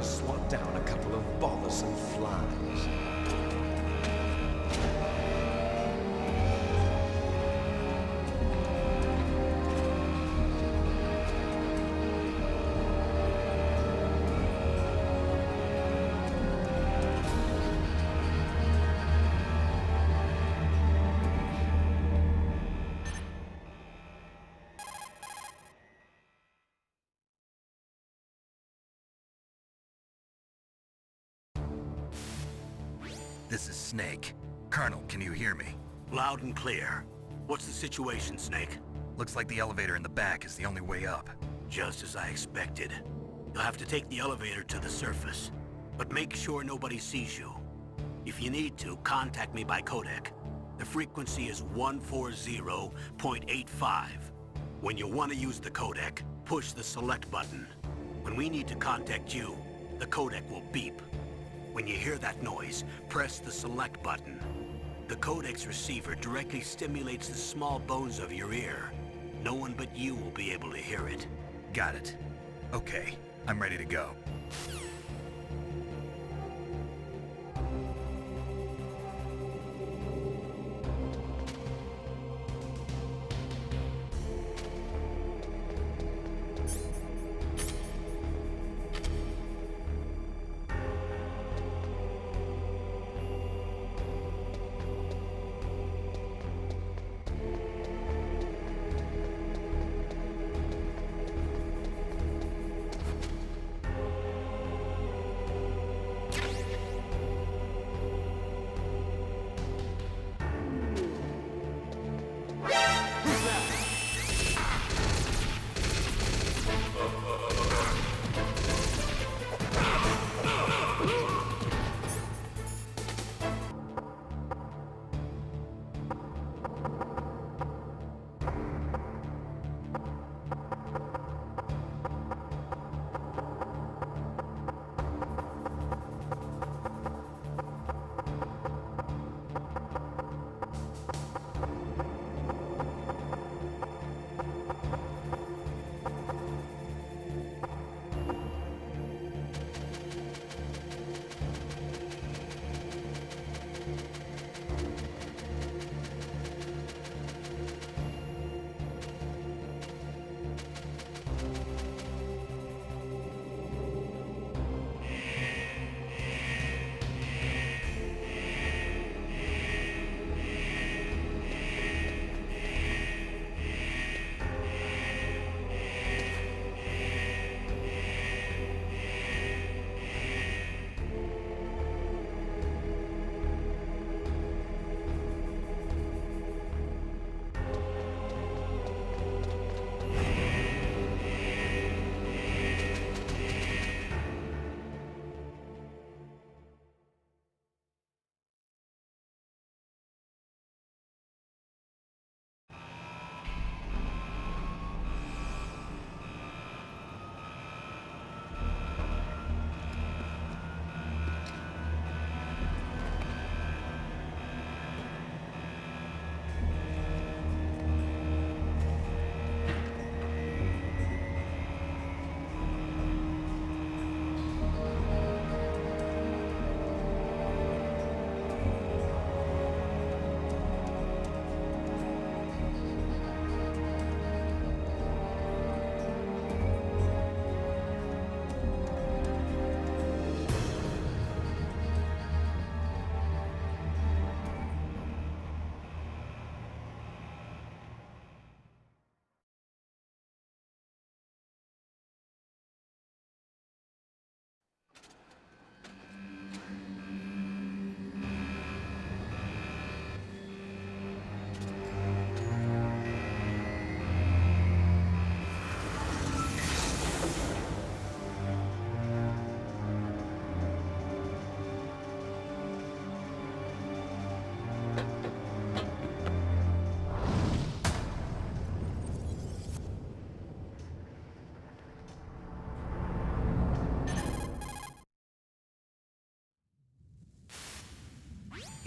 swat down a couple of bothersome flies. This is Snake. Colonel, can you hear me? Loud and clear. What's the situation, Snake? Looks like the elevator in the back is the only way up. Just as I expected. You'll have to take the elevator to the surface. But make sure nobody sees you. If you need to, contact me by codec. The frequency is 140.85. When you want to use the codec, push the select button. When we need to contact you, the codec will beep. When you hear that noise, press the select button. The codec's receiver directly stimulates the small bones of your ear. No one but you will be able to hear it. Got it. Okay, I'm ready to go.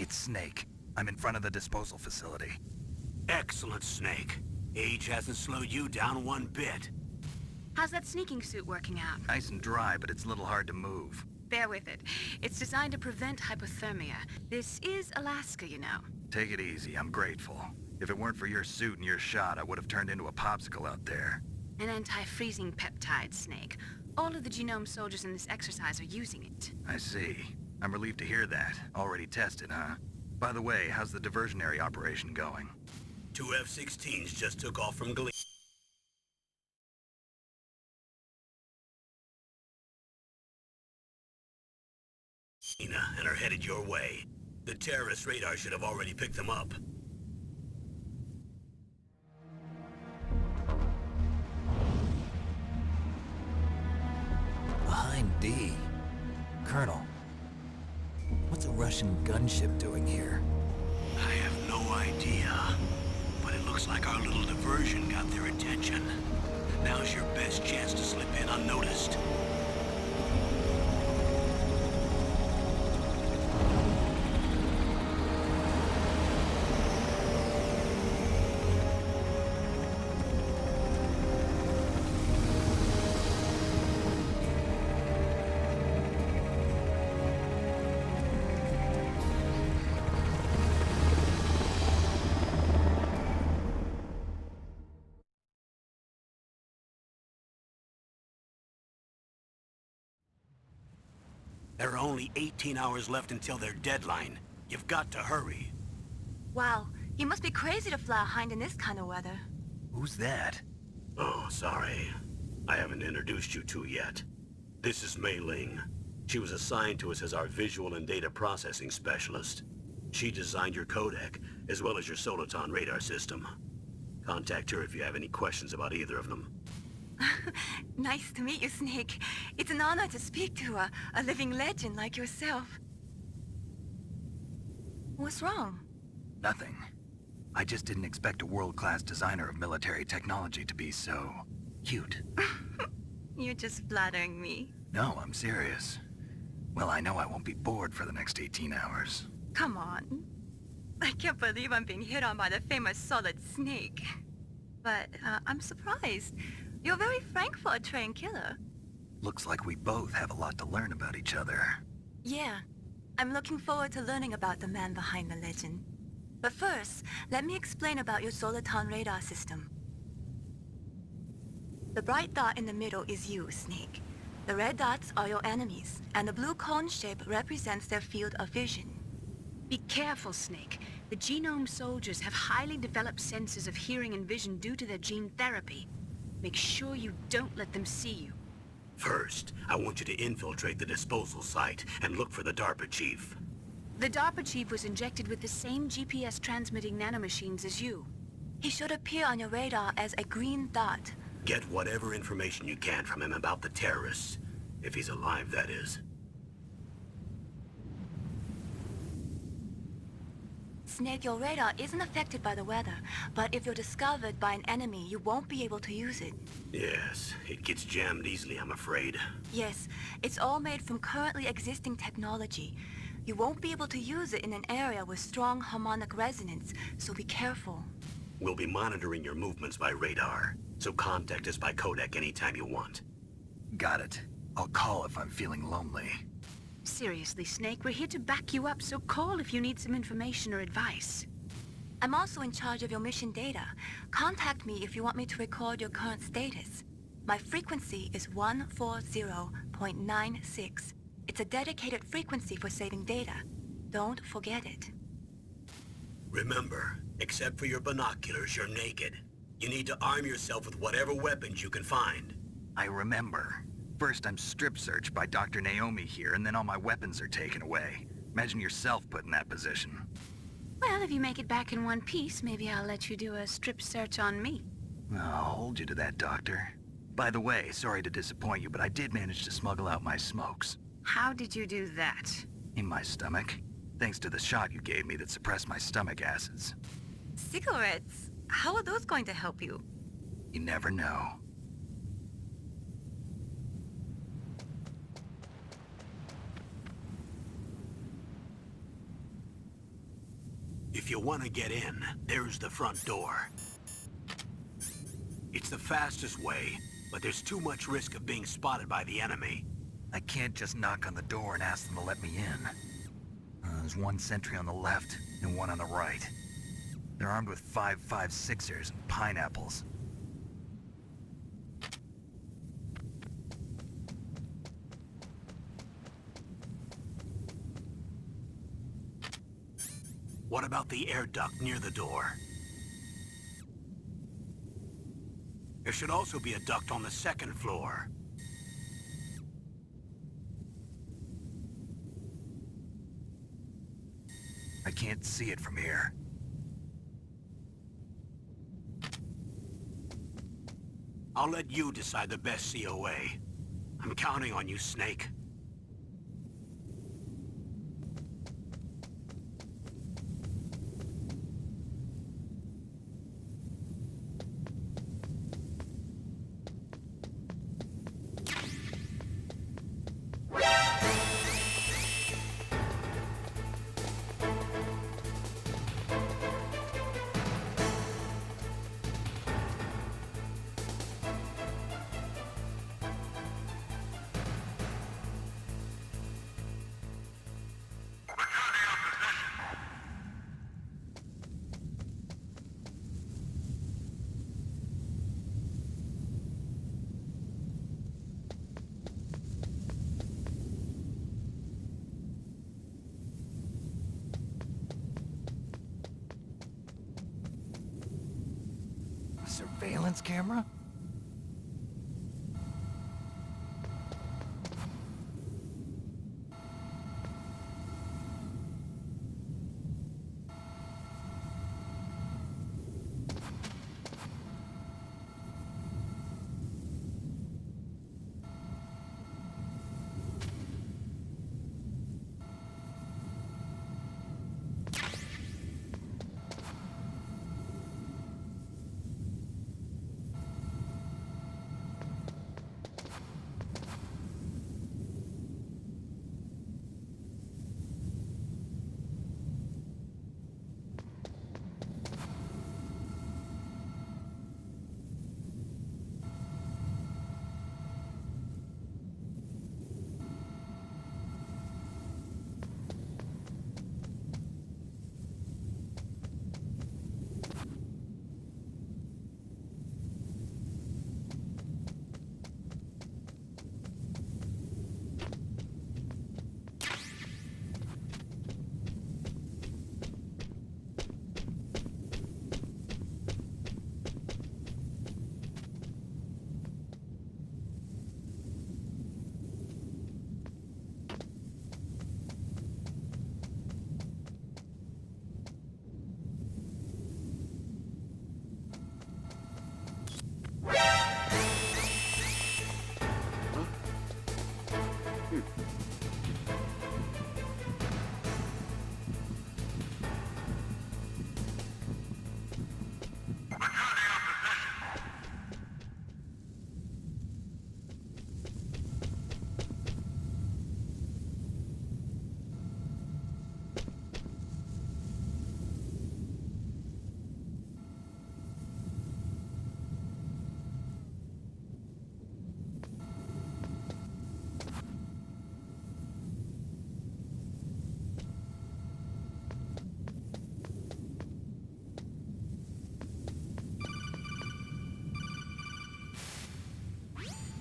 It's Snake. I'm in front of the disposal facility. Excellent, Snake. Age hasn't slowed you down one bit. How's that sneaking suit working out? Nice and dry, but it's a little hard to move. Bear with it. It's designed to prevent hypothermia. This is Alaska, you know. Take it easy, I'm grateful. If it weren't for your suit and your shot, I would have turned into a popsicle out there. An anti-freezing peptide, Snake. All of the genome soldiers in this exercise are using it. I see. I'm relieved to hear that. Already tested, huh? By the way, how's the diversionary operation going? 2 F-16s just took off from Glee. And are headed your way. The terrorist radar should have already picked them up. Behind D. Colonel, what's a Russian gunship doing here? I have no idea, but it looks like our little diversion got their attention. Now's your best chance to slip in unnoticed. There are only 18 hours left until their deadline. You've got to hurry. Wow, you must be crazy to fly a hind in this kind of weather. Who's that? Oh, sorry. I haven't introduced you to yet. This is Mei Ling. She was assigned to us as our visual and data processing specialist. She designed your codec, as well as your Soliton radar system. Contact her if you have any questions about either of them. Nice to meet you, Snake. It's an honor to speak to a living legend like yourself. What's wrong? Nothing. I just didn't expect a world-class designer of military technology to be so... cute. You're just flattering me. No, I'm serious. Well, I know I won't be bored for the next 18 hours. Come on. I can't believe I'm being hit on by the famous Solid Snake. But I'm surprised. You're very frank for a trained killer. Looks like we both have a lot to learn about each other. Yeah. I'm looking forward to learning about the man behind the legend. But first, let me explain about your Soliton radar system. The bright dot in the middle is you, Snake. The red dots are your enemies, and the blue cone shape represents their field of vision. Be careful, Snake. The genome soldiers have highly developed senses of hearing and vision due to their gene therapy. Make sure you don't let them see you. First, I want you to infiltrate the disposal site and look for the DARPA chief. The DARPA chief was injected with the same GPS-transmitting nanomachines as you. He should appear on your radar as a green dot. Get whatever information you can from him about the terrorists. If he's alive, that is. Snake, your radar isn't affected by the weather, but if you're discovered by an enemy, you won't be able to use it. Yes, it gets jammed easily, I'm afraid. Yes, it's all made from currently existing technology. You won't be able to use it in an area with strong harmonic resonance, so be careful. We'll be monitoring your movements by radar, so contact us by codec anytime you want. Got it. I'll call if I'm feeling lonely. Seriously, Snake, we're here to back you up, so call if you need some information or advice. I'm also in charge of your mission data. Contact me if you want me to record your current status. My frequency is 140.96. It's a dedicated frequency for saving data. Don't forget it. Remember, except for your binoculars, you're naked. You need to arm yourself with whatever weapons you can find. I remember. First, I'm strip searched by Dr. Naomi here, and then all my weapons are taken away. Imagine yourself put in that position. Well, if you make it back in one piece, maybe I'll let you do a strip search on me. I'll hold you to that, Doctor. By the way, sorry to disappoint you, but I did manage to smuggle out my smokes. How did you do that? In my stomach. Thanks to the shot you gave me that suppressed my stomach acids. Cigarettes? How are those going to help you? You never know. If you want to get in, there's the front door. It's the fastest way, but there's too much risk of being spotted by the enemy. I can't just knock on the door and ask them to let me in. There's one sentry on the left and one on the right. They're armed with 5.56ers and pineapples. What about the air duct near the door? There should also be a duct on the second floor. I can't see it from here. I'll let you decide the best COA. I'm counting on you, Snake. Surveillance camera?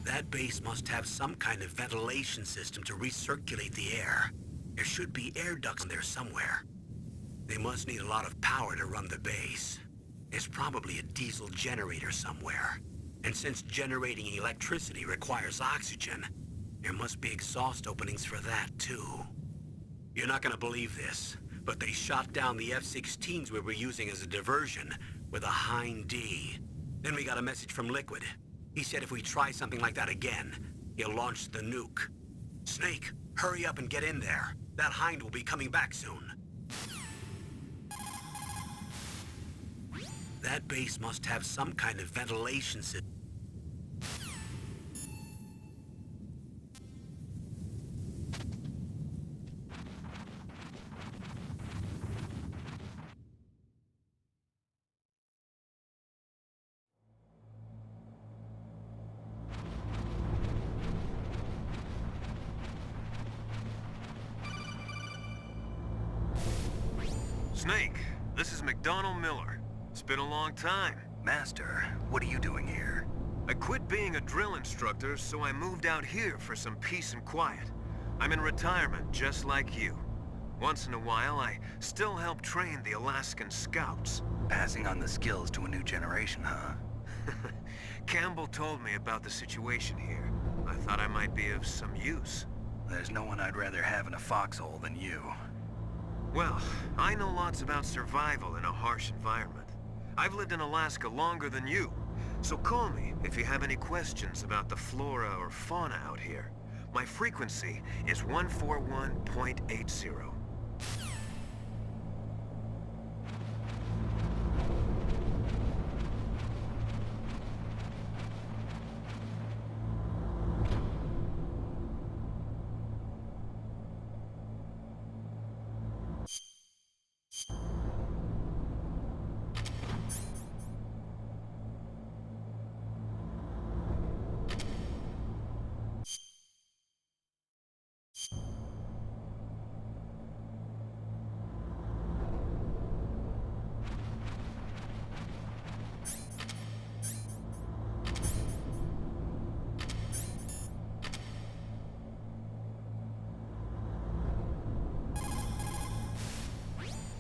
That base must have some kind of ventilation system to recirculate the air. There should be air ducts there somewhere. They must need a lot of power to run the base. There's probably a diesel generator somewhere. And since generating electricity requires oxygen, there must be exhaust openings for that too. You're not gonna believe this, but they shot down the F-16s we were using as a diversion with a Hind D. Then we got a message from Liquid. He said if we try something like that again, he'll launch the nuke. Snake, hurry up and get in there. That Hind will be coming back soon. That base must have some kind of ventilation system. Snake, this is McDonald Miller. It's been a long time. Master, what are you doing here? I quit being a drill instructor, so I moved out here for some peace and quiet. I'm in retirement, just like you. Once in a while, I still help train the Alaskan Scouts. Passing on the skills to a new generation, huh? Campbell told me about the situation here. I thought I might be of some use. There's no one I'd rather have in a foxhole than you. Well, I know lots about survival in a harsh environment. I've lived in Alaska longer than you, so call me if you have any questions about the flora or fauna out here. My frequency is 141.80.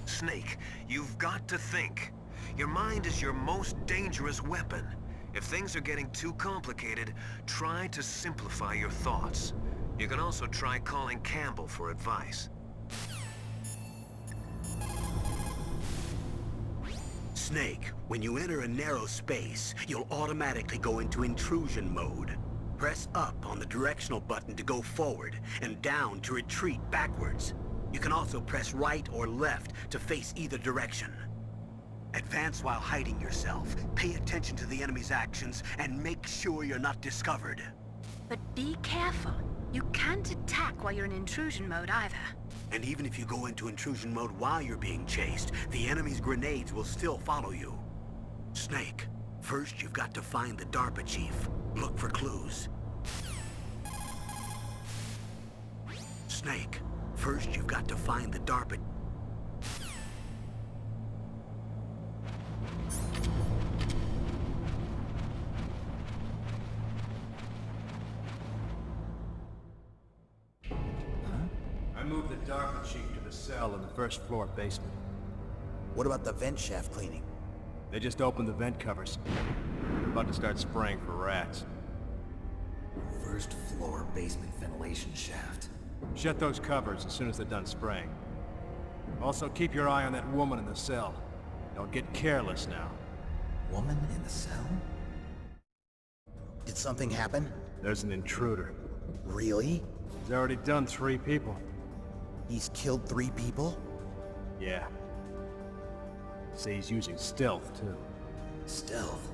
Snake, you've got to think. Your mind is your most dangerous weapon. If things are getting too complicated, try to simplify your thoughts. You can also try calling Campbell for advice. Snake, when you enter a narrow space, you'll automatically go into intrusion mode. Press up on the directional button to go forward, and down to retreat backwards. You can also press right or left to face either direction. Advance while hiding yourself, pay attention to the enemy's actions, and make sure you're not discovered. But be careful. You can't attack while you're in intrusion mode either. And even if you go into intrusion mode while you're being chased, the enemy's grenades will still follow you. Snake, first you've got to find the DARPA chief. Look for clues. Snake, first you've got to find the DARPA... I moved the DARPA chief to the cell in the first floor basement. What about the vent shaft cleaning? They just opened the vent covers. They're about to start spraying for rats. First floor basement ventilation shaft. Shut those covers as soon as they're done spraying. Also, keep your eye on that woman in the cell. Don't get careless now. Woman in the cell? Did something happen? There's an intruder. Really? He's already done 3 people. He's killed 3 people? Yeah. Say he's using stealth, too. Stealth?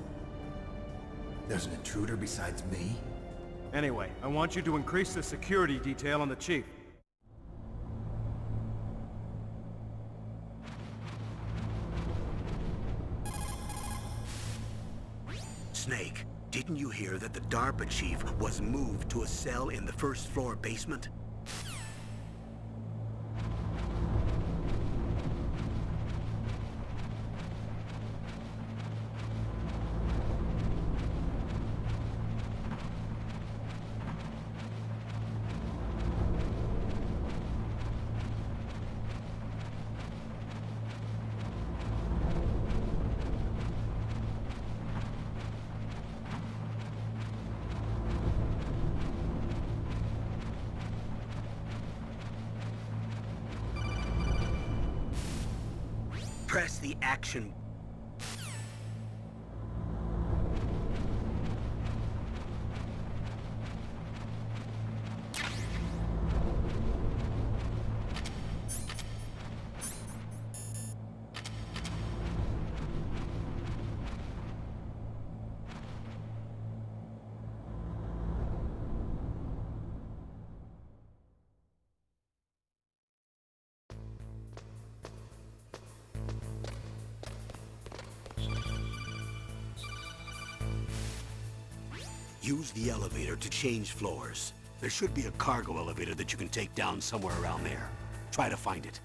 There's an intruder besides me? Anyway, I want you to increase the security detail on the chief. Snake, didn't you hear that the DARPA chief was moved to a cell in the first floor basement? Press the action. Use the elevator to change floors. There should be a cargo elevator that you can take down somewhere around there. Try to find it.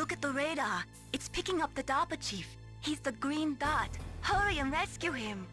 Look at the radar. It's picking up the DARPA chief. He's the green dot. Hurry and rescue him.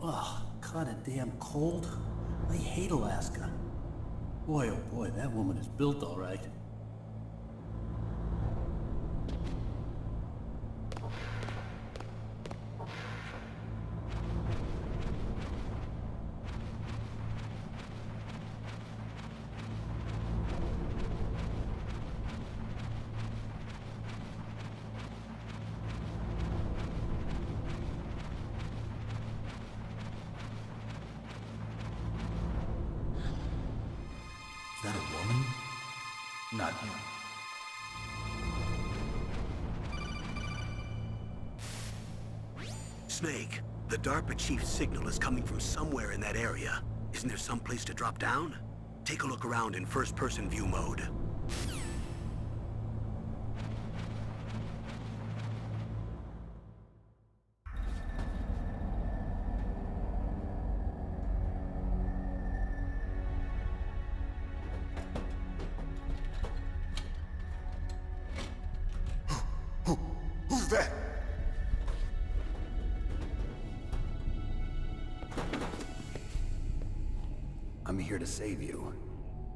Oh, kinda damn cold. I hate Alaska. Boy, oh boy, that woman is built all right. Is that a woman? Not him. Snake, the DARPA chief's signal is coming from somewhere in that area. Isn't there some place to drop down? Take a look around in first-person view mode. Who's that? I'm here to save you.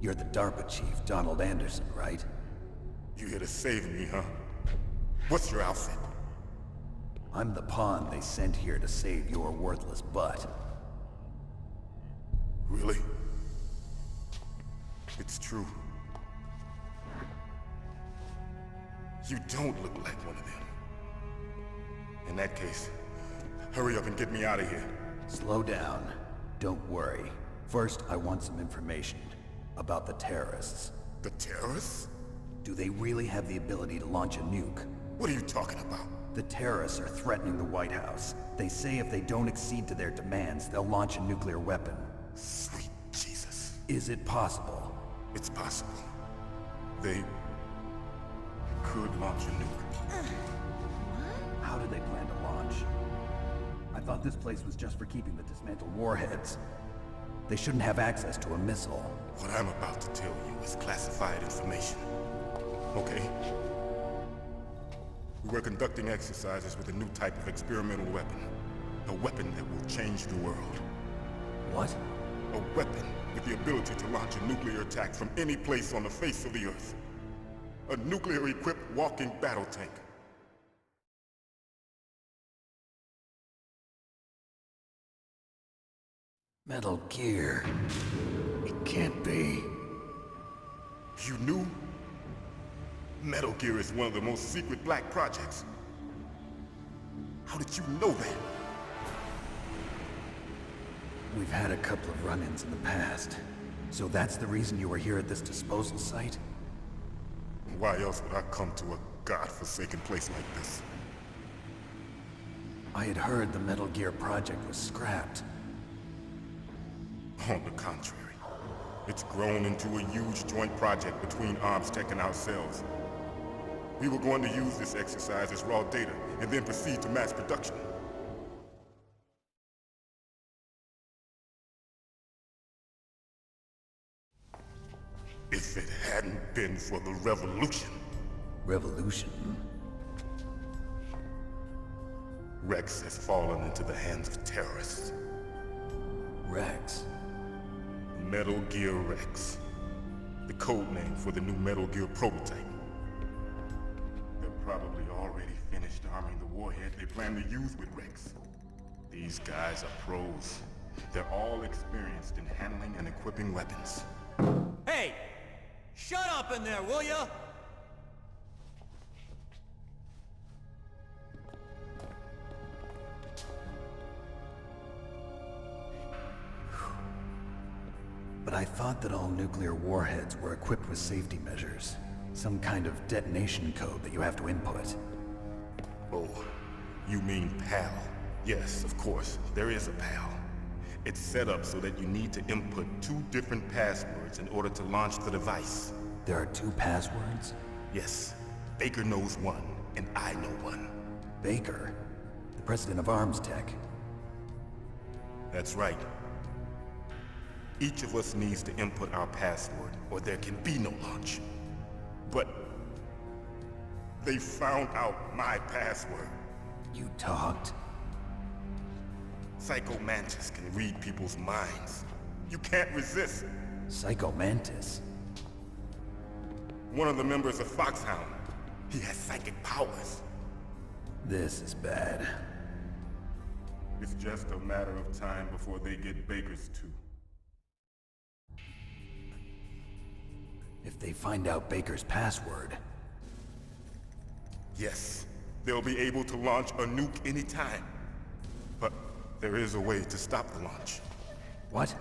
You're the DARPA chief, Donald Anderson, right? You here to save me, huh? What's your outfit? I'm the pawn they sent here to save your worthless butt. Really? It's true. You don't look like one of them. In that case, hurry up and get me out of here. Slow down. Don't worry. First, I want some information about the terrorists. The terrorists? Do they really have the ability to launch a nuke? What are you talking about? The terrorists are threatening the White House. They say if they don't accede to their demands, they'll launch a nuclear weapon. Sweet Jesus. Is it possible? It's possible. They could launch a nuke. How do they plan to launch? I thought this place was just for keeping the dismantled warheads. They shouldn't have access to a missile. What I'm about to tell you is classified information. Okay? We were conducting exercises with a new type of experimental weapon. A weapon that will change the world. What? A weapon with the ability to launch a nuclear attack from any place on the face of the Earth. A nuclear-equipped walking battle tank. Metal Gear. It can't be. You knew? Metal Gear is one of the most secret black projects. How did you know that? We've had a couple of run-ins in the past. So that's the reason you were here at this disposal site? Why else would I come to a godforsaken place like this? I had heard the Metal Gear project was scrapped. On the contrary, it's grown into a huge joint project between ArmsTech and ourselves. We were going to use this exercise as raw data and then proceed to mass production. If it hadn't been for the revolution, Revolution? Rex has fallen into the hands of terrorists. Rex? Metal Gear Rex. The code name for the new Metal Gear prototype. They're probably already finished arming the warhead they plan to use with Rex. These guys are pros. They're all experienced in handling and equipping weapons. Hey! Shut up in there, will ya? thought that all nuclear warheads were equipped with safety measures. Some kind of detonation code that you have to input. Oh, you mean PAL? Yes, of course, there is a PAL. It's set up so that you need to input 2 different passwords in order to launch the device. There are 2 passwords? Yes, Baker knows one, and I know one. Baker? The president of Arms Tech? That's right. Each of us needs to input our password, or there can be no launch. But they found out my password. You talked? Psycho Mantis can read people's minds. You can't resist. Psycho Mantis? One of the members of Foxhound. He has psychic powers. This is bad. It's just a matter of time before they get Baker's too. If they find out Baker's password... Yes, they'll be able to launch a nuke anytime. But there is a way to stop the launch. What?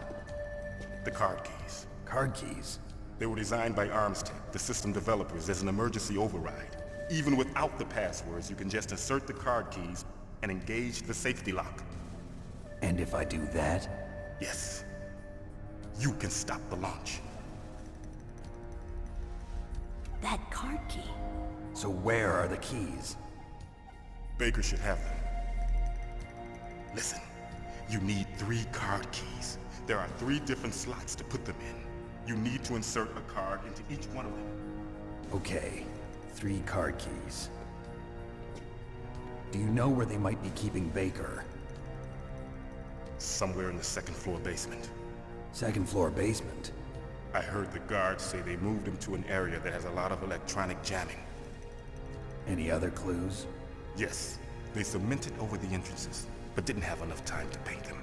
The card keys. Card keys? They were designed by Arms Tech, the system developers, as an emergency override. Even without the passwords, you can just insert the card keys and engage the safety lock. And if I do that? Yes. You can stop the launch. That card key. So where are the keys? Baker should have them. Listen, you need 3 card keys. There are 3 different slots to put them in. You need to insert a card into each one of them. Okay, 3 card keys. Do you know where they might be keeping Baker? Somewhere in the 2nd floor basement. 2nd floor basement? I heard the guards say they moved him to an area that has a lot of electronic jamming. Any other clues? Yes, they cemented over the entrances, but didn't have enough time to paint them.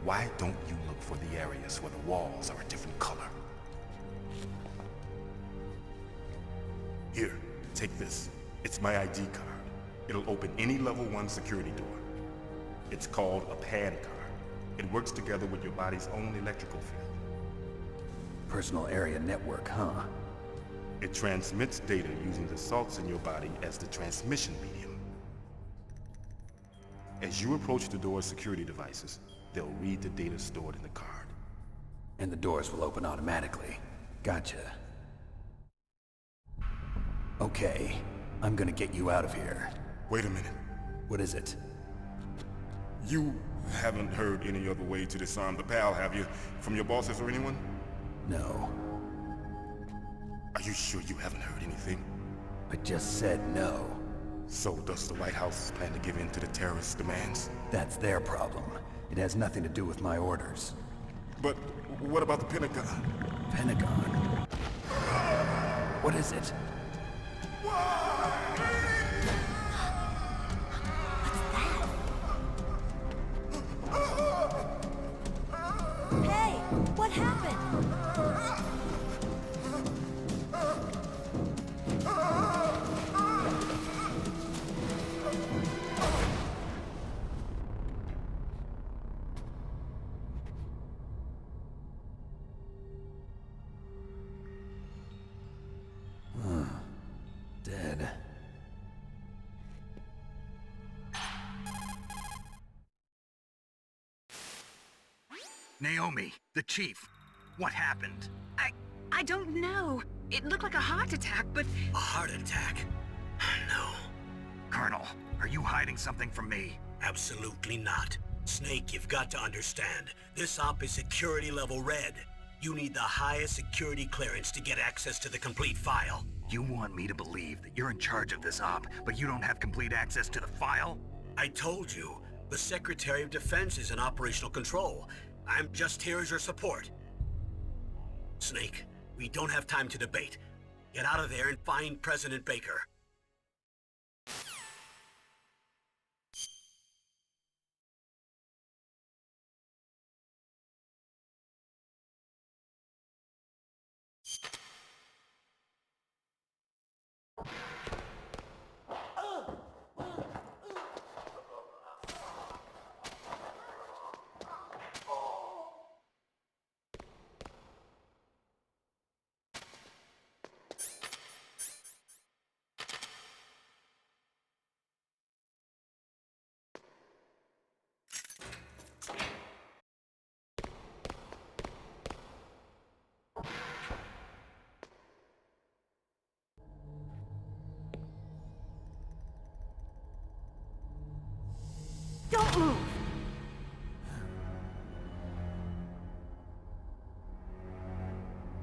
Why don't you look for the areas where the walls are a different color? Here, take this. It's my ID card. It'll open any level 1 security door. It's called a PAN card. It works together with your body's own electrical field. Personal area network, huh? It transmits data using the salts in your body as the transmission medium. As you approach the door's security devices, they'll read the data stored in the card. And the doors will open automatically. Gotcha. Okay, I'm gonna get you out of here. Wait a minute. What is it? You haven't heard any other way to disarm the PAL, have you? From your bosses or anyone? No. Are you sure you haven't heard anything? I just said no. So does the White House plan to give in to the terrorists' demands? That's their problem. It has nothing to do with my orders. But what about the Pentagon? Pentagon? What is it? Hey, what happened? Dead. Naomi, the chief. What happened? I don't know. It looked like a heart attack, but... A heart attack? No, Colonel, are you hiding something from me? absolutely not. Snake, you've got to understand. This op is security level red. You need the highest security clearance to get access to the complete file. You want me to believe that you're in charge of this op, but you don't have complete access to the file? I told you, the Secretary of Defense is in operational control. I'm just here as your support. Snake, we don't have time to debate. Get out of there and find President Baker.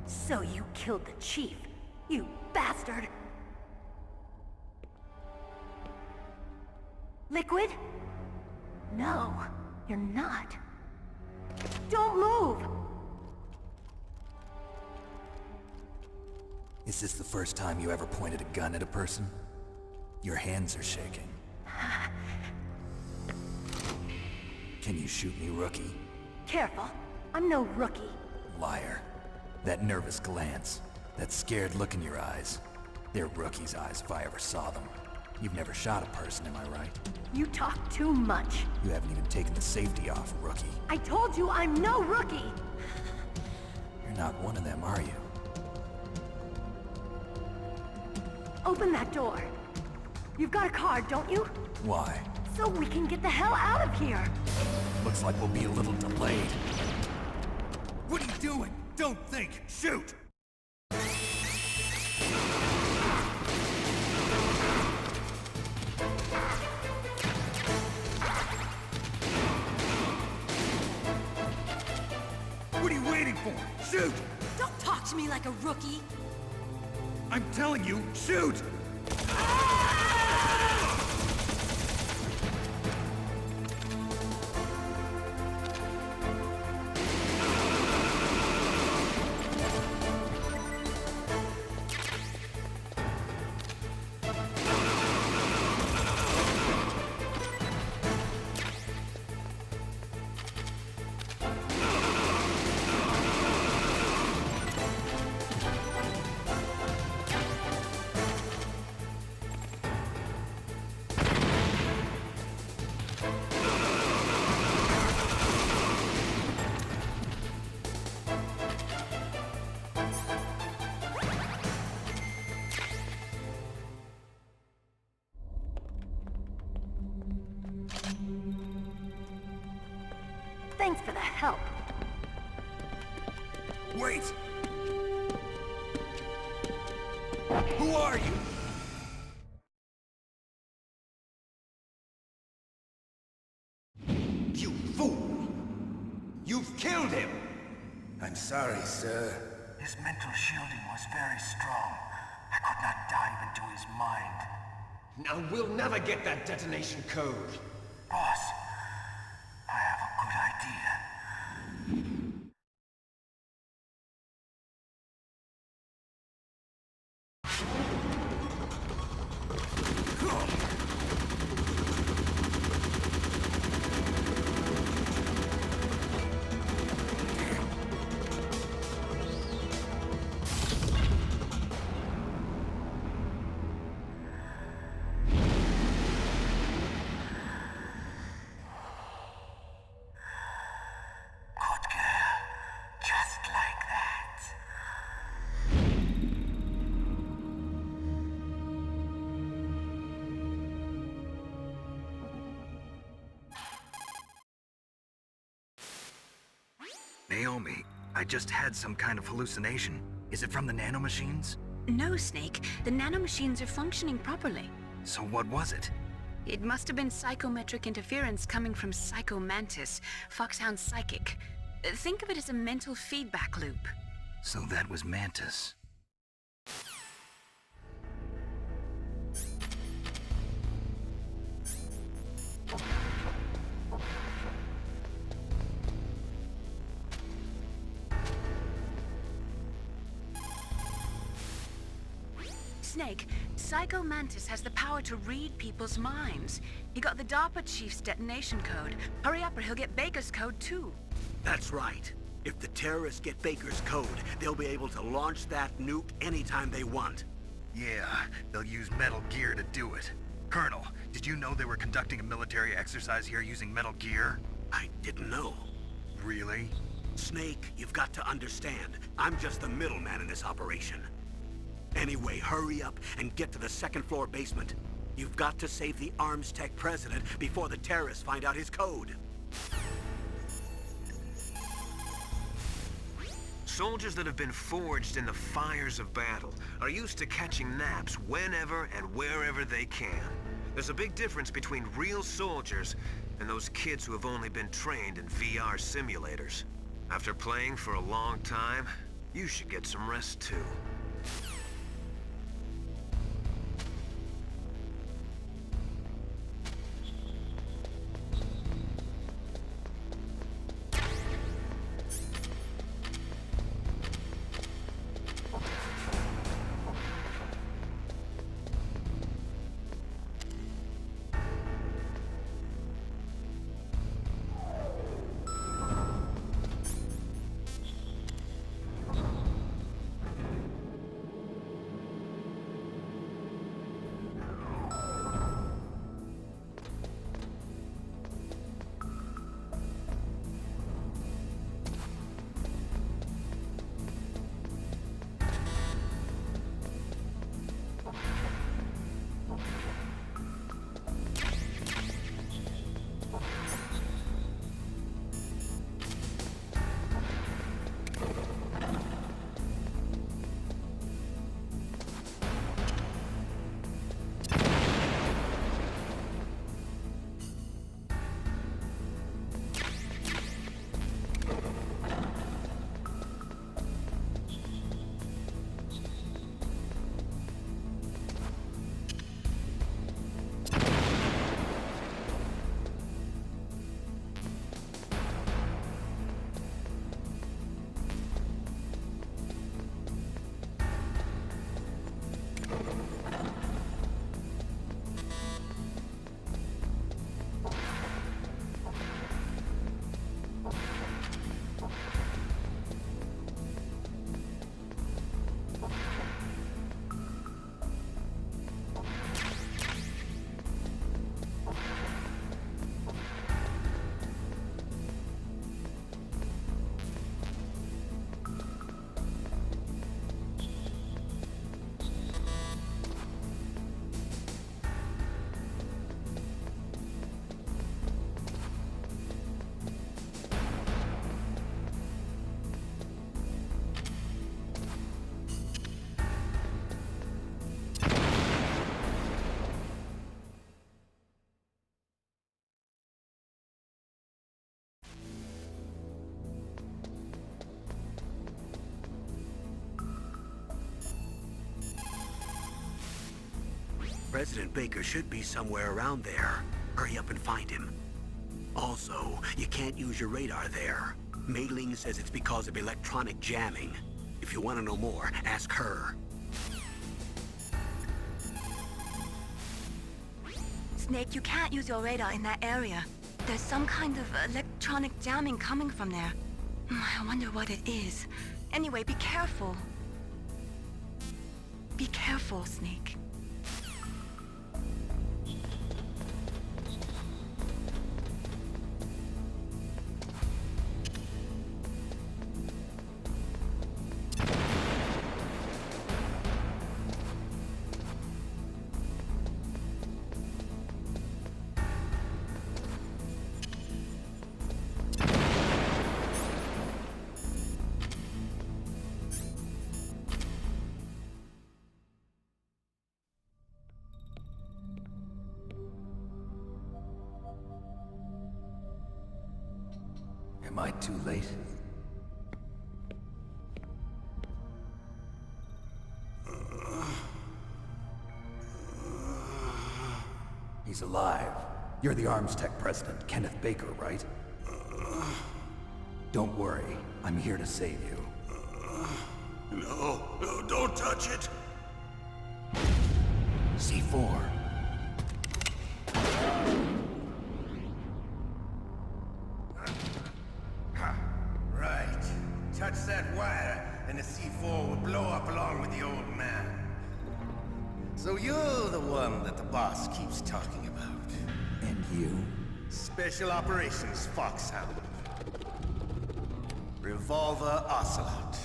So you killed the chief, you bastard! Liquid? No, you're not. Don't move! Is this the first time you ever pointed a gun at a person? Your hands are shaking. Can you shoot me, rookie? Careful, I'm no rookie. Liar. That nervous glance, that scared look in your eyes. They're rookie's eyes if I ever saw them. You've never shot a person, am I right? You talk too much. You haven't even taken the safety off, rookie. I told you I'm no rookie! You're not one of them, are you? Open that door. You've got a card, don't you? Why? So we can get the hell out of here! Looks like we'll be a little delayed. What are you doing? Don't think! Shoot! What are you waiting for? Shoot! Don't talk to me like a rookie! I'm telling you, shoot! Thanks for the help. Wait! Who are you? You fool! You've killed him! I'm sorry, sir. His mental shielding was very strong. I could not dive into his mind. Now we'll never get that detonation code. Boss, I have a good idea. Naomi, I just had some kind of hallucination. Is it from the nanomachines? No, Snake. The nanomachines are functioning properly. So what was it? It must have been psychometric interference coming from Psycho Mantis, Foxhound's psychic. Think of it as a mental feedback loop. So that was Mantis. Snake, Psycho Mantis has the power to read people's minds. He got the DARPA chief's detonation code. Hurry up or he'll get Baker's code too. That's right. If the terrorists get Baker's code, they'll be able to launch that nuke anytime they want. Yeah, they'll use Metal Gear to do it. Colonel, did you know they were conducting a military exercise here using Metal Gear? I didn't know. Really? Snake, you've got to understand. I'm just the middleman in this operation. Anyway, hurry up and get to the second-floor basement. You've got to save the Arms Tech president before the terrorists find out his code. Soldiers that have been forged in the fires of battle are used to catching naps whenever and wherever they can. There's a big difference between real soldiers and those kids who have only been trained in VR simulators. After playing for a long time, You should get some rest too. President Baker should be somewhere around there. Hurry up and find him. Also, you can't use your radar there. Mei-Ling says it's because of electronic jamming. If you want to know more, ask her. Snake, you can't use your radar in that area. There's some kind of electronic jamming coming from there. I wonder what it is. Anyway, be careful. Be careful, Snake. Am I too late? He's alive. You're the Arms Tech president, Kenneth Baker, right? Don't worry. I'm here to save you. No, don't touch it! C4. Right. Touch that wire, and the C4 will blow up along with the old man. So you're the one that the boss keeps talking about. And you? Special Operations Foxhound. Revolver Ocelot.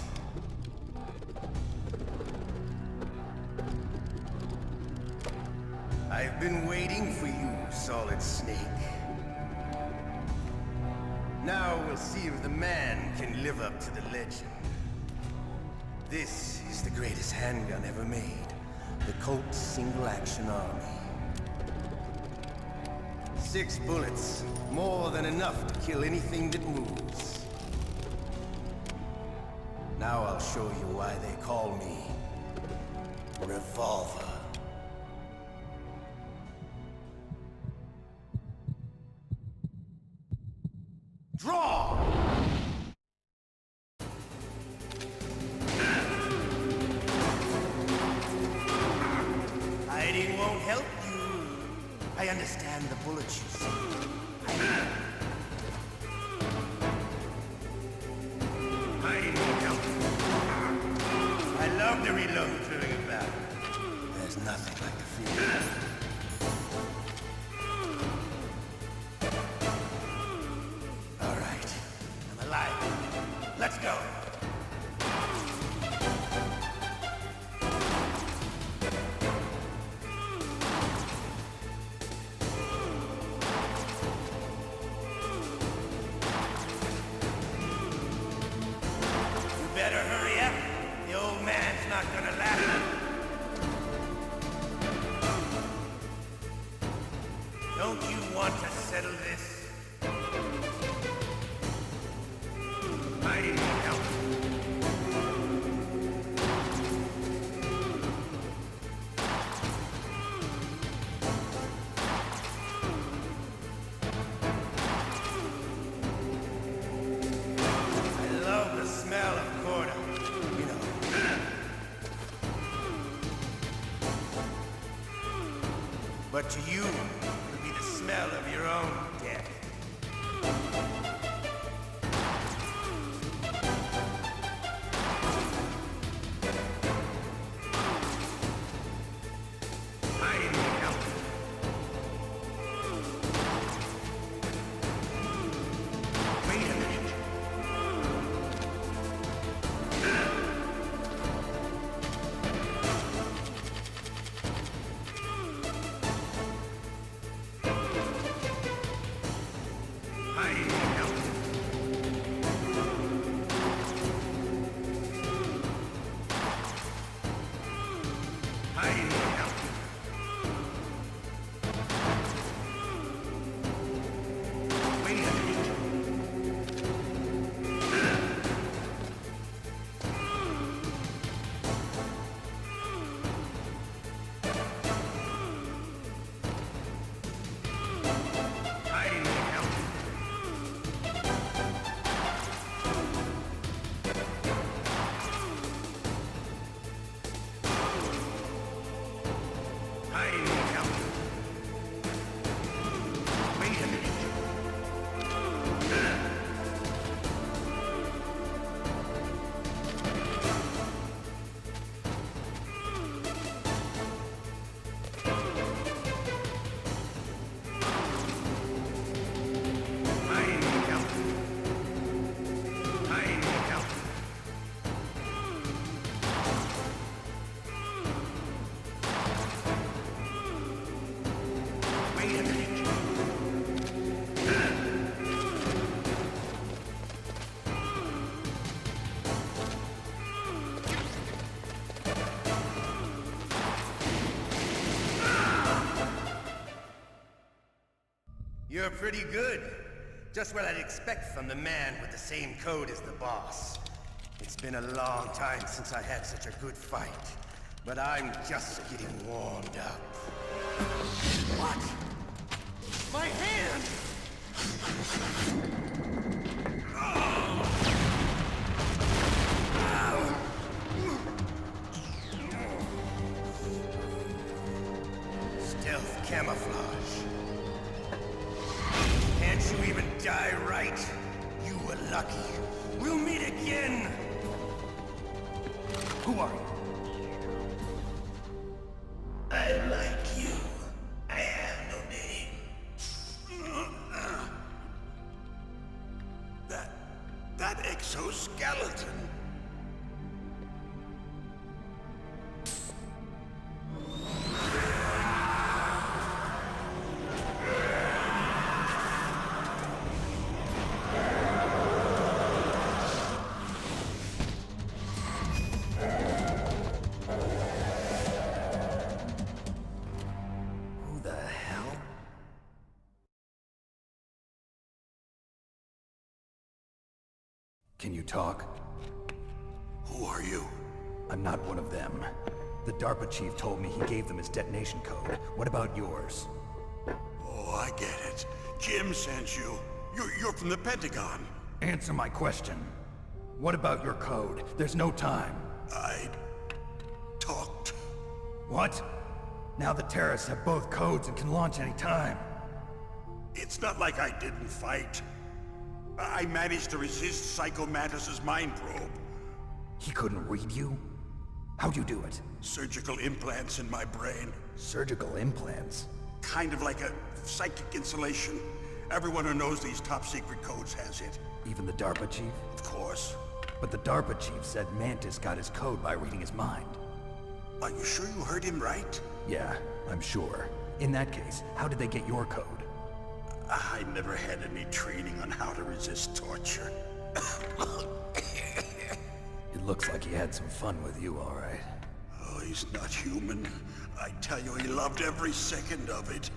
I've been waiting for you, Solid Snake. Now we'll see if the man can live up to the legend. This is the greatest handgun ever made. The Colt Single Action Army. 6 bullets, more than enough to kill anything that moves. Now I'll show you why they call me Revolver. Draw! Hiding won't help you. I understand the bullets you see. Hiding won't help you. I love to reload during a battle. There's nothing like the feeling. All right, I'm alive. Let's go. Better hurry up. The old man's not gonna last. Don't you want to settle this? I need help. I love the smell of corda. You know. But to you, it'll be the smell of your own death. I need help. Wait a minute. I need help. I need help. Wait a minute. I need help. I need help. Wait a minute. I need help. I need help. Wait a minute. You're pretty good. Just what I'd expect from the man with the same code as the boss. It's been a long time since I had such a good fight, but I'm just getting warmed up. What? My hand! Stealth camouflage. Can't you even die right? You were lucky. We'll meet again! Who are you? I like you. I have no name. That exoskeleton. Can you talk? Who are you? I'm not one of them. The DARPA chief told me he gave them his detonation code. What about yours? Oh, I get it. Jim sent you. You're from the Pentagon. Answer my question. What about your code? There's no time. I talked. What? Now the terrorists have both codes and can launch any time. It's not like I didn't fight. I managed to resist Psycho Mantis's mind probe. He couldn't read you? How'd you do it? Surgical implants in my brain. Surgical implants? Kind of like a psychic insulation. Everyone who knows these top-secret codes has it. Even the DARPA chief? Of course. But the DARPA chief said Mantis got his code by reading his mind. Are you sure you heard him right? Yeah, I'm sure. In that case, how did they get your code? I never had any training on how to resist torture. It looks like he had some fun with you, all right. Oh, he's not human. I tell you, he loved every second of it.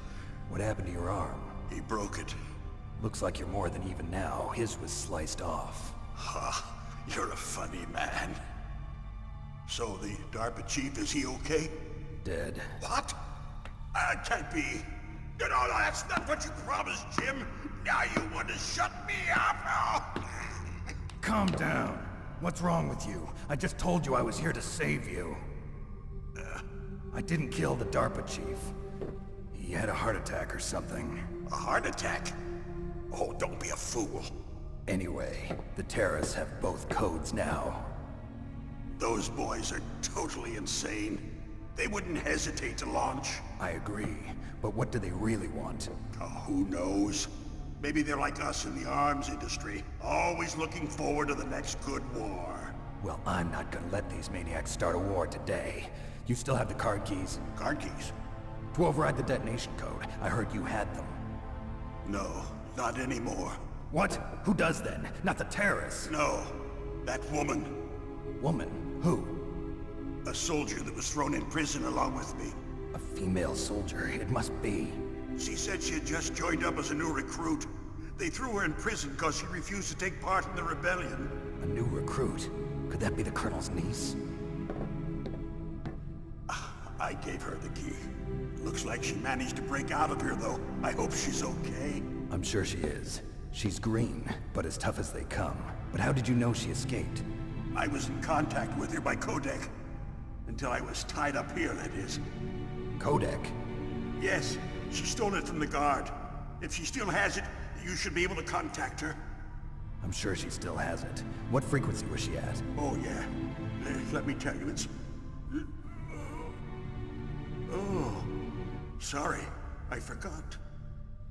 What happened to your arm? He broke it. Looks like you're more than even now. His was sliced off. Ha, you're a funny man. So the DARPA chief, is he okay? Dead. What? Can't be. No, that's not what you promised, Jim. Now you want to shut me up? Calm down. What's wrong with you? I just told you I was here to save you. I didn't kill the DARPA chief. He had a heart attack or something. A heart attack? Oh, don't be a fool. Anyway, the terrorists have both codes now. Those boys are totally insane. They wouldn't hesitate to launch. I agree, but what do they really want? Oh, who knows? Maybe they're like us in the arms industry, always looking forward to the next good war. Well, I'm not gonna let these maniacs start a war today. You still have the card keys? Card keys? To override the detonation code. I heard you had them. No, not anymore. What? Who does then? Not the terrorists? No, that woman. Woman? Who? A soldier that was thrown in prison along with me. A female soldier, it must be. She said she had just joined up as a new recruit. They threw her in prison because she refused to take part in the rebellion. A new recruit? Could that be the Colonel's niece? I gave her the key. Looks like she managed to break out of here, though. I hope she's okay. I'm sure she is. She's green, but as tough as they come. But how did you know she escaped? I was in contact with her by codec. Until I was tied up here, that is. Codec? Yes, she stole it from the guard. If she still has it, you should be able to contact her. I'm sure she still has it. What frequency was she at? Oh, yeah. Let me tell you, it's... Oh, sorry. I forgot.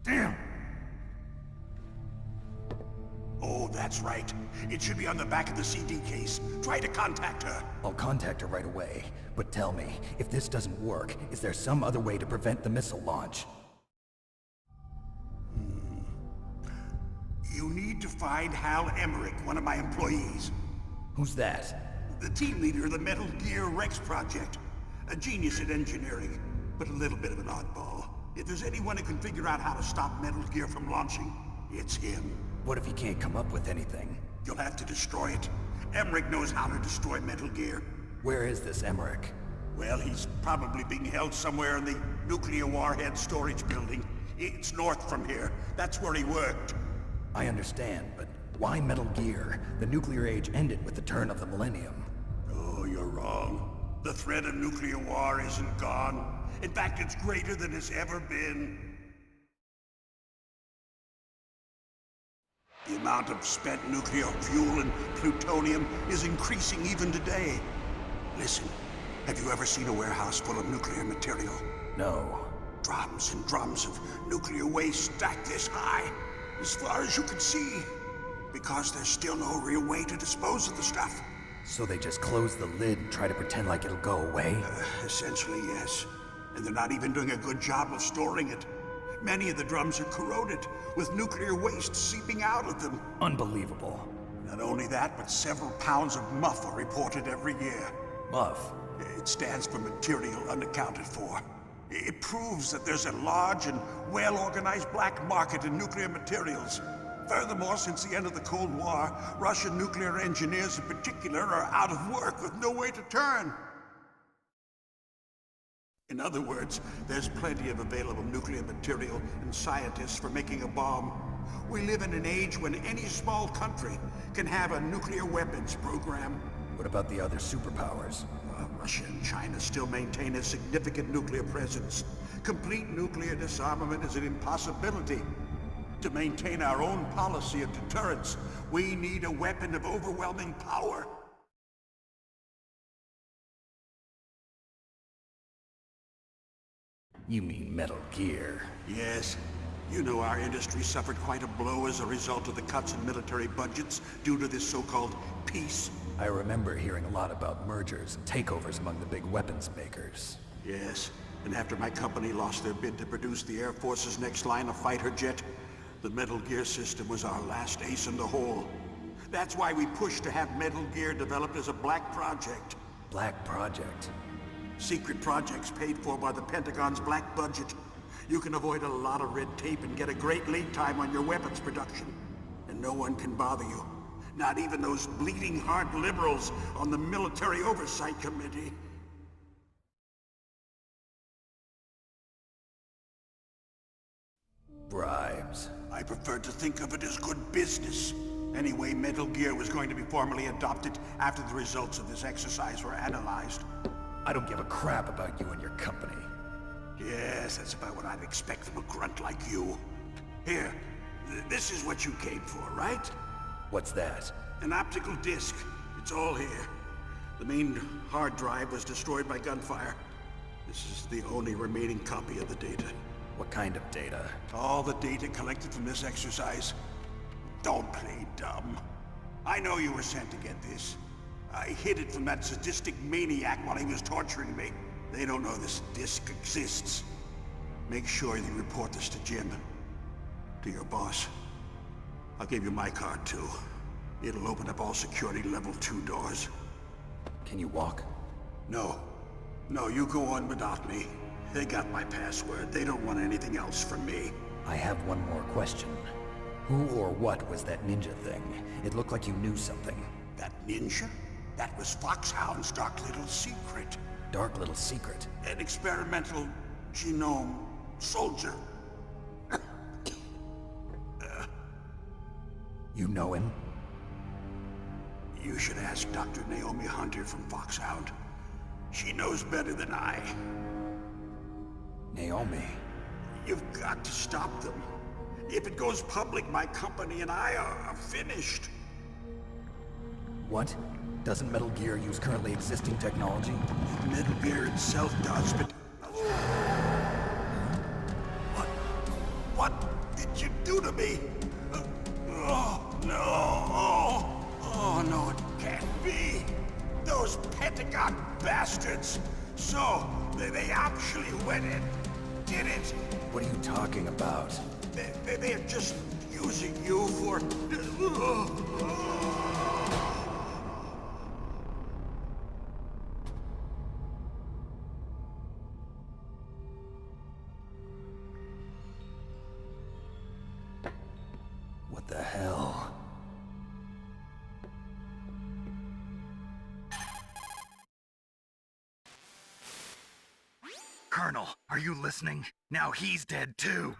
Damn! Oh, that's right. It should be on the back of the CD case. Try to contact her. I'll contact her right away. But tell me, if this doesn't work, is there some other way to prevent the missile launch? You need to find Hal Emmerich, one of my employees. Who's that? The team leader of the Metal Gear Rex project. A genius at engineering, but a little bit of an oddball. If there's anyone who can figure out how to stop Metal Gear from launching, it's him. What if he can't come up with anything? You'll have to destroy it. Emmerich knows how to destroy Metal Gear. Where is this Emmerich? Well, he's probably being held somewhere in the nuclear warhead storage building. It's north from here. That's where he worked. I understand, but why Metal Gear? The nuclear age ended with the turn of the millennium. Oh, you're wrong. The threat of nuclear war isn't gone. In fact, it's greater than it's ever been. The amount of spent nuclear fuel and plutonium is increasing even today. Listen, have you ever seen a warehouse full of nuclear material? No. Drums and drums of nuclear waste stacked this high, as far as you can see, because there's still no real way to dispose of the stuff. So they just close the lid and try to pretend like it'll go away? Essentially, yes. And they're not even doing a good job of storing it. Many of the drums are corroded, with nuclear waste seeping out of them. Unbelievable. Not only that, but several pounds of MUF are reported every year. MUF? It stands for material unaccounted for. It proves that there's a large and well-organized black market in nuclear materials. Furthermore, since the end of the Cold War, Russian nuclear engineers in particular are out of work with no way to turn. In other words, there's plenty of available nuclear material and scientists for making a bomb. We live in an age when any small country can have a nuclear weapons program. What about the other superpowers? Russia and China still maintain a significant nuclear presence. Complete nuclear disarmament is an impossibility. To maintain our own policy of deterrence, we need a weapon of overwhelming power. You mean Metal Gear? Yes. You know our industry suffered quite a blow as a result of the cuts in military budgets due to this so-called peace. I remember hearing a lot about mergers and takeovers among the big weapons makers. Yes, and after my company lost their bid to produce the Air Force's next line of fighter jet, the Metal Gear system was our last ace in the hole. That's why we pushed to have Metal Gear developed as a black project. Black project? Secret projects paid for by the Pentagon's black budget. You can avoid a lot of red tape and get a great lead time on your weapons production. And no one can bother you. Not even those bleeding heart liberals on the Military Oversight Committee. Bribes. I prefer to think of it as good business. Anyway, Metal Gear was going to be formally adopted after the results of this exercise were analyzed. I don't give a crap about you and your company. Yes, that's about what I'd expect from a grunt like you. Here, this is what you came for, right? What's that? An optical disc. It's all here. The main hard drive was destroyed by gunfire. This is the only remaining copy of the data. What kind of data? All the data collected from this exercise. Don't play dumb. I know you were sent to get this. I hid it from that sadistic maniac while he was torturing me. They don't know this disc exists. Make sure you report this to Jim. To your boss. I'll give you my card too. It'll open up all security level 2 doors. Can you walk? No. No, you go on without me. They got my password. They don't want anything else from me. I have one more question. Who or what was that ninja thing? It looked like you knew something. That ninja? That was Foxhound's dark little secret. Dark little secret? An experimental genome soldier. You know him? You should ask Dr. Naomi Hunter from Foxhound. She knows better than I. Naomi? You've got to stop them. If it goes public, my company and I are finished. What? Doesn't Metal Gear use currently existing technology? Metal Gear itself does, but... What did you do to me? Oh, no. Oh, no, it can't be. Those Pentagon bastards. So, they actually went and did it. What are you talking about? They're just using you for... What the hell? Colonel, are you listening? Now he's dead too.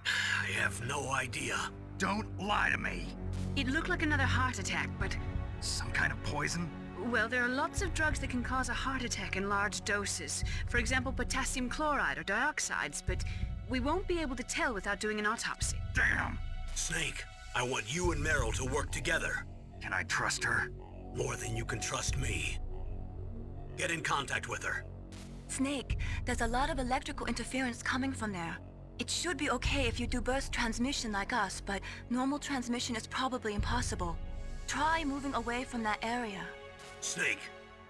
I have no idea. Don't lie to me. It looked like another heart attack, but... Some kind of poison? Well, there are lots of drugs that can cause a heart attack in large doses. For example, potassium chloride or dioxides, but we won't be able to tell without doing an autopsy. Damn! Snake, I want you and Meryl to work together. Can I trust her? More than you can trust me. Get in contact with her. Snake, there's a lot of electrical interference coming from there. It should be okay if you do burst transmission like us, but normal transmission is probably impossible. Try moving away from that area. Snake,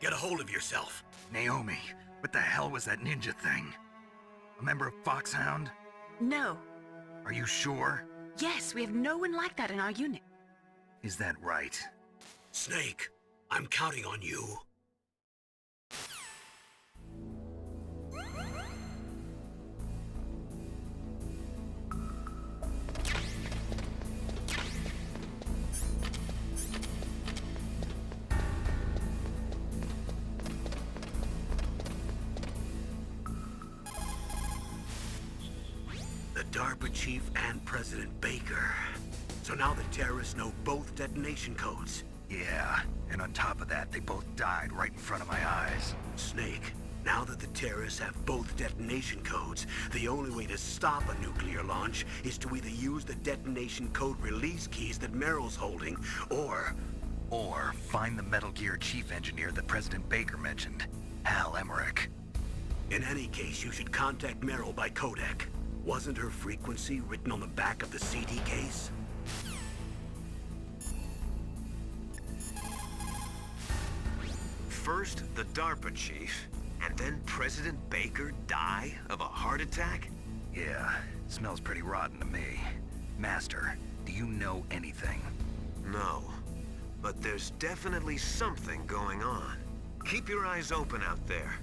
get a hold of yourself. Naomi, what the hell was that ninja thing? A member of Foxhound? No. Are you sure? Yes, we have no one like that in our unit. Is that right? Snake, I'm counting on you. DARPA chief and President Baker. So now the terrorists know both detonation codes. Yeah, and on top of that, they both died right in front of my eyes. Snake, now that the terrorists have both detonation codes, the only way to stop a nuclear launch is to either use the detonation code release keys that Meryl's holding, or find the Metal Gear chief engineer that President Baker mentioned, Hal Emmerich. In any case, you should contact Meryl by codec. Wasn't her frequency written on the back of the CD case? First, the DARPA chief, and then President Baker die of a heart attack? Yeah, smells pretty rotten to me. Master, do you know anything? No, but there's definitely something going on. Keep your eyes open out there.